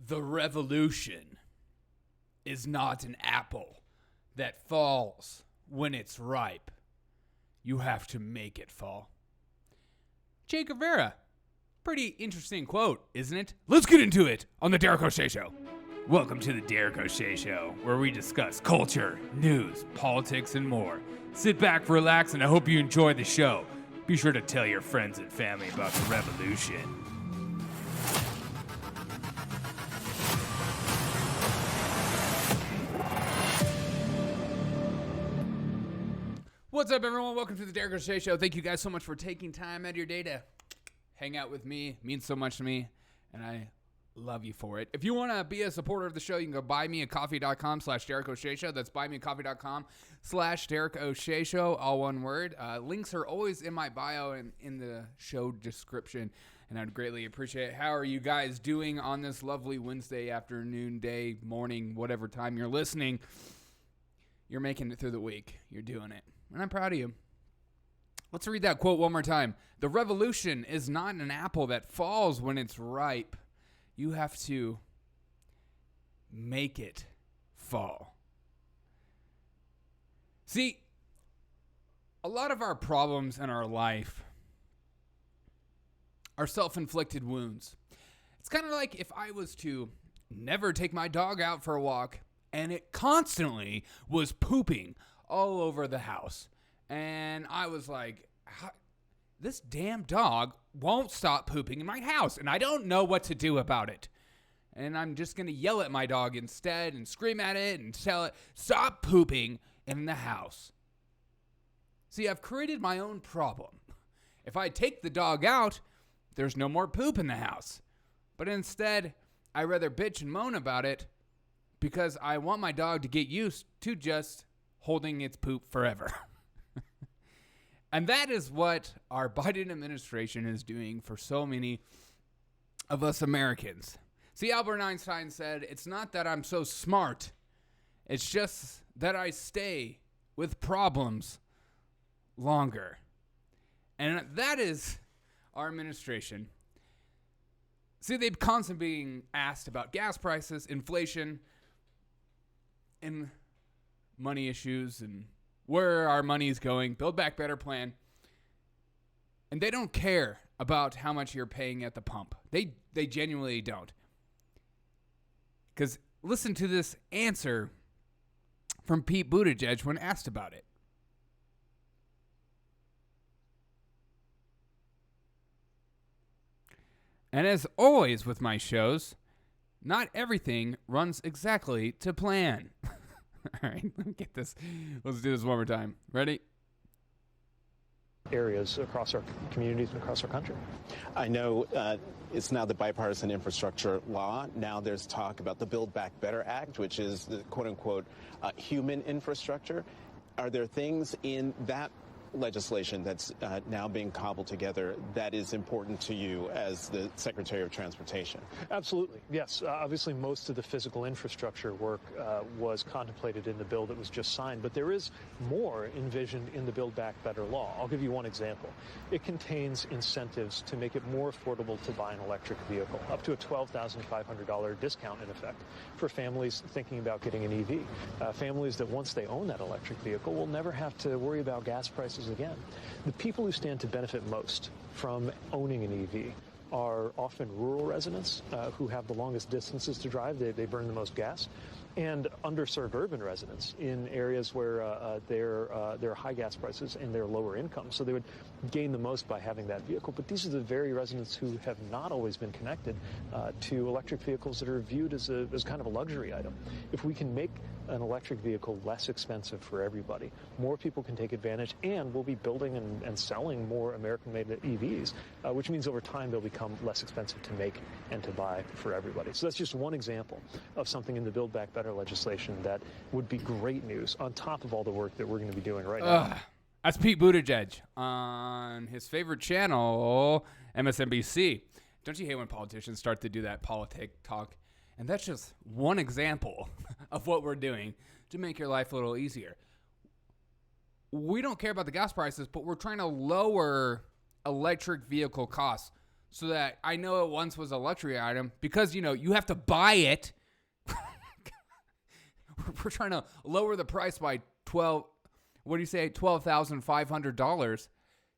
The revolution is not an apple that falls when it's ripe. You have to make it fall. Che Guevara. Pretty interesting quote, isn't it? Let's get into it on the Derek O'Shea Show. Welcome to the Derek O'Shea Show, where we discuss culture, news, politics, and more. Sit back, relax, and I hope you enjoy the show. Be sure to tell your friends and family about the revolution. What's up, everyone? Welcome to the Derek O'Shea Show. Thank you guys so much for taking time out of your day to hang out with me. It means so much to me, and I love you for it. If you want to be a supporter of the show, you can go buymeacoffee.com/Derek O'Shea Show. That's buymeacoffee.com/Derek O'Shea Show, all one word. Links are always in my bio and in the show description, and I'd greatly appreciate it. How are you guys doing on this lovely Wednesday afternoon, day, morning, whatever time you're listening? You're making it through the week. You're doing it. And I'm proud of you. Let's read that quote one more time. The revolution is not an apple that falls when it's ripe. You have to make it fall. See, a lot of our problems in our life are self-inflicted wounds. It's kind of like if I was to never take my dog out for a walk and it constantly was pooping all over the house. And I was like, this damn dog won't stop pooping in my house, and I don't know what to do about it. And I'm just going to yell at my dog instead and scream at it and tell it, stop pooping in the house. See, I've created my own problem. If I take the dog out, there's no more poop in the house. But instead, I rather bitch and moan about it because I want my dog to get used to just holding its poop forever. And that is what our Biden administration is doing for so many of us Americans. See, Albert Einstein said, it's not that I'm so smart. It's just that I stay with problems longer. And that is our administration. See, they've constantly being asked about gas prices, inflation, and money issues, and where our money is going, Build Back Better plan. And they don't care about how much you're paying at the pump. They genuinely don't. Because listen to this answer from Pete Buttigieg when asked about it. And as always with my shows, not everything runs exactly to plan. All right, let me get this. Let's do this one more time. Ready? Areas across our communities and across our country. I know it's now the bipartisan infrastructure law. Now there's talk about the Build Back Better Act, which is the quote-unquote human infrastructure. Are there things in that legislation that's now being cobbled together that is important to you as the Secretary of Transportation? Absolutely, yes. Obviously, most of the physical infrastructure work was contemplated in the bill that was just signed, but there is more envisioned in the Build Back Better law. I'll give you one example. It contains incentives to make it more affordable to buy an electric vehicle, up to a $12,500 discount in effect for families thinking about getting an EV. Families that once they own that electric vehicle will never have to worry about gas prices again. The people who stand to benefit most from owning an EV are often rural residents who have the longest distances to drive. They burn the most gas. And underserved urban residents in areas where there are high gas prices and they're lower income. So they would gain the most by having that vehicle. But these are the very residents who have not always been connected to electric vehicles that are viewed as kind of a luxury item. If we can make an electric vehicle less expensive for everybody, more people can take advantage, and we'll be building and selling more American-made EVs, which means over time they'll become less expensive to make and to buy for everybody. So that's just one example of something in the Build Back Better legislation that would be great news on top of all the work that we're going to be doing right now. That's Pete Buttigieg on his favorite channel, MSNBC. Don't you hate when politicians start to do that politic talk? And that's just one example of what we're doing to make your life a little easier. We don't care about the gas prices, but we're trying to lower electric vehicle costs so that I know it once was a luxury item because, you have to buy it. We're trying to lower the price by $12,500.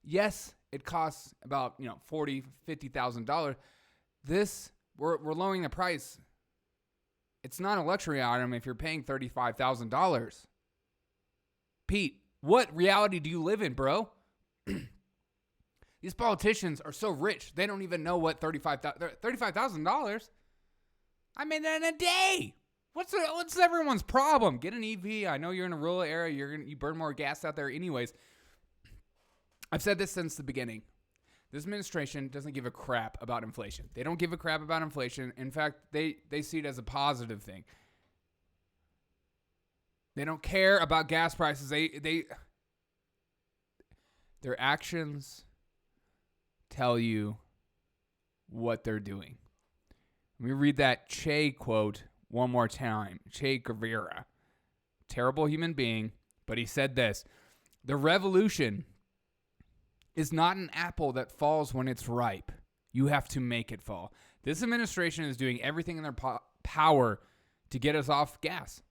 Yes, it costs about, $40,000, $50,000. We're lowering the price. It's not a luxury item if you're paying $35,000. Pete, what reality do you live in, bro? These politicians are so rich, they don't even know what $35,000. I made that in a day. What's everyone's problem? Get an EV. I know you're in a rural area. You burn more gas out there anyways. I've said this since the beginning. This administration doesn't give a crap about inflation. They don't give a crap about inflation. In fact, they see it as a positive thing. They don't care about gas prices. Their actions tell you what they're doing. Let me read that Che quote one more time. Che Guevara, terrible human being, but he said this: "The revolution is not an apple that falls when it's ripe. You have to make it fall." This administration is doing everything in their power to get us off gas.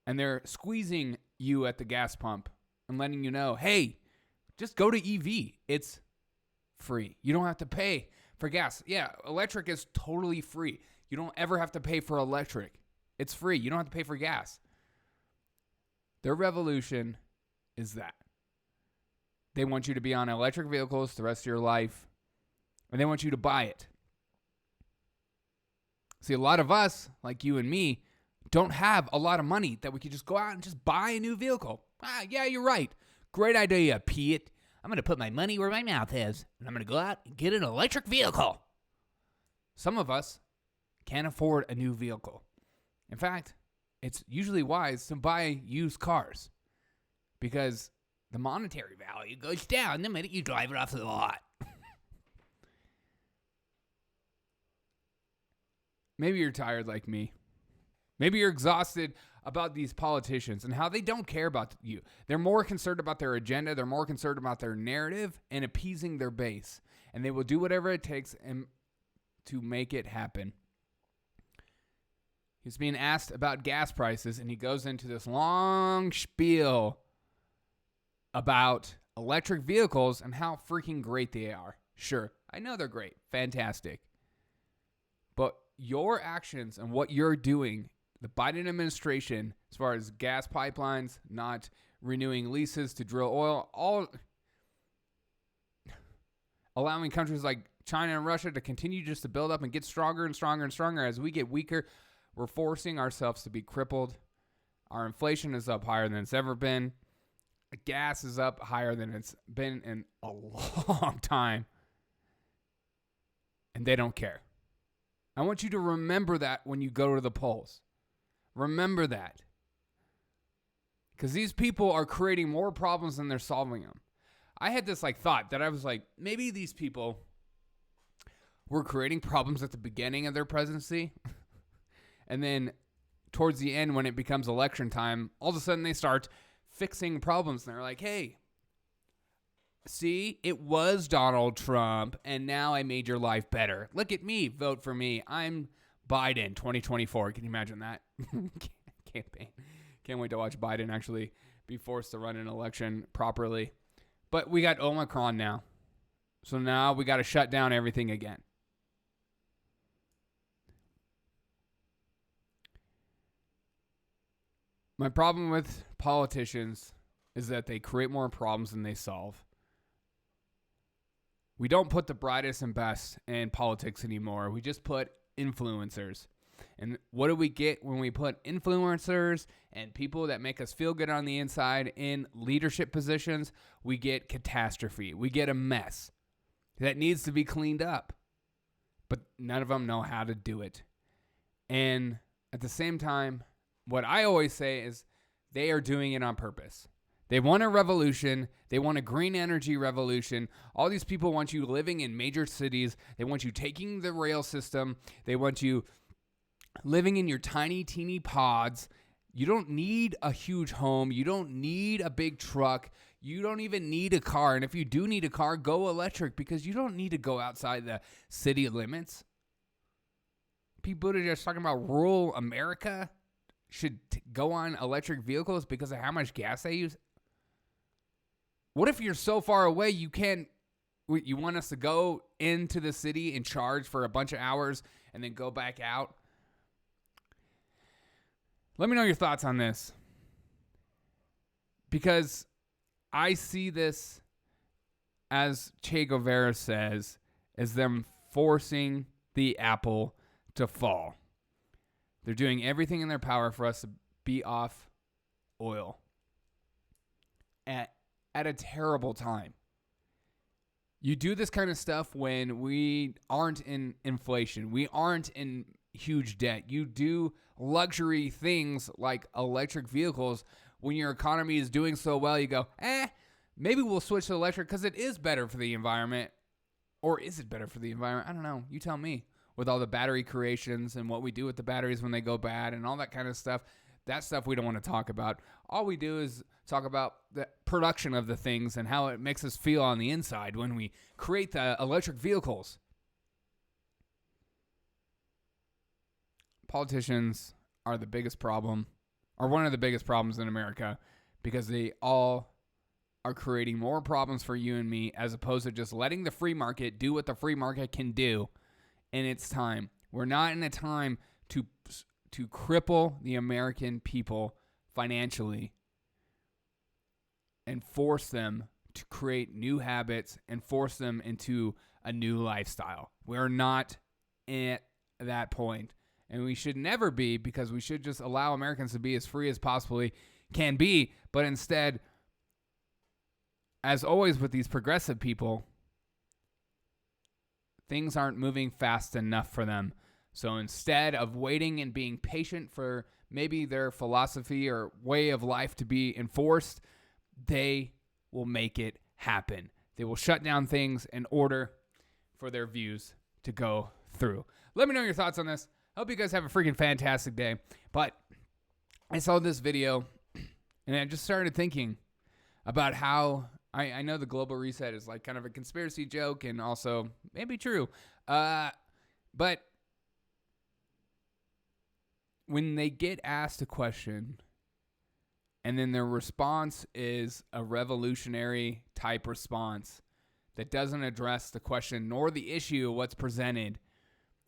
And they're squeezing you at the gas pump and letting you know, hey, just go to EV. It's free. You don't have to pay for gas. Yeah, electric is totally free. You don't ever have to pay for electric. It's free. You don't have to pay for gas. Their revolution is that. They want you to be on electric vehicles the rest of your life, and they want you to buy it. See, a lot of us, like you and me, don't have a lot of money that we could just go out and just buy a new vehicle. Yeah, you're right. Great idea, Pete. I'm going to put my money where my mouth is, and I'm going to go out and get an electric vehicle. Some of us can't afford a new vehicle. In fact, it's usually wise to buy used cars because the monetary value goes down the minute you drive it off the lot. Maybe you're tired like me. Maybe you're exhausted about these politicians and how they don't care about you. They're more concerned about their agenda. They're more concerned about their narrative and appeasing their base. And they will do whatever it takes to make it happen. He's being asked about gas prices, and he goes into this long spiel about electric vehicles and how freaking great they are. Sure, I know they're great. Fantastic. But your actions and what you're doing, the Biden administration, as far as gas pipelines, not renewing leases to drill oil, all allowing countries like China and Russia to continue just to build up and get stronger and stronger and stronger. As we get weaker, we're forcing ourselves to be crippled. Our inflation is up higher than it's ever been. Gas is up higher than it's been in a long time. And they don't care. I want you to remember that when you go to the polls. Remember that. Because these people are creating more problems than they're solving them. I had this thought that I was like, maybe these people were creating problems at the beginning of their presidency. And then towards the end, when it becomes election time, all of a sudden they start fixing problems. And they're like, hey, see, it was Donald Trump, and now I made your life better. Look at me. Vote for me. I'm Biden 2024. Can you imagine that? Campaign. Can't wait to watch Biden actually be forced to run an election properly. But we got Omicron now. So now we got to shut down everything again. My problem with politicians is that they create more problems than they solve. We don't put the brightest and best in politics anymore. We just put influencers. And what do we get when we put influencers and people that make us feel good on the inside in leadership positions? We get catastrophe. We get a mess that needs to be cleaned up. But none of them know how to do it. And at the same time, what I always say is they are doing it on purpose. They want a revolution. They want a green energy revolution. All these people want you living in major cities. They want you taking the rail system. They want you living in your tiny, teeny pods. You don't need a huge home. You don't need a big truck. You don't even need a car. And if you do need a car, go electric because you don't need to go outside the city limits. Pete Buttigieg talking about rural America should go on electric vehicles because of how much gas they use. What if you're so far away you want us to go into the city and charge for a bunch of hours and then go back out? Let me know your thoughts on this. Because I see this, as Che Guevara says, as them forcing the apple to fall. They're doing everything in their power for us to be off oil at a terrible time. You do this kind of stuff when we aren't in inflation. We aren't in huge debt. You do luxury things like electric vehicles when your economy is doing so well. You go, maybe we'll switch to electric because it is better for the environment. Or is it better for the environment? I don't know. You tell me. With all the battery creations and what we do with the batteries when they go bad and all that kind of stuff. That stuff we don't want to talk about. All we do is talk about the production of the things and how it makes us feel on the inside when we create the electric vehicles. Politicians are the biggest problem, are one of the biggest problems in America, because they all are creating more problems for you and me as opposed to just letting the free market do what the free market can do in its time. We're not in a time to cripple the American people financially and force them to create new habits and force them into a new lifestyle. We're not at that point, and we should never be, because we should just allow Americans to be as free as possibly can be. But instead, as always with these progressive people, things aren't moving fast enough for them. So instead of waiting and being patient for maybe their philosophy or way of life to be enforced, they will make it happen. They will shut down things in order for their views to go through. Let me know your thoughts on this. I hope you guys have a freaking fantastic day. But I saw this video and I just started thinking about how I know the global reset is like kind of a conspiracy joke and also maybe true. But when they get asked a question and then their response is a revolutionary type response that doesn't address the question nor the issue of what's presented,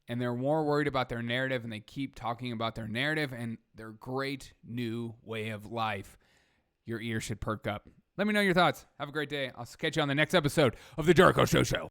and they're more worried about their narrative and they keep talking about their narrative and their great new way of life, your ears should perk up. Let me know your thoughts. Have a great day. I'll catch you on the next episode of The Jericho Show.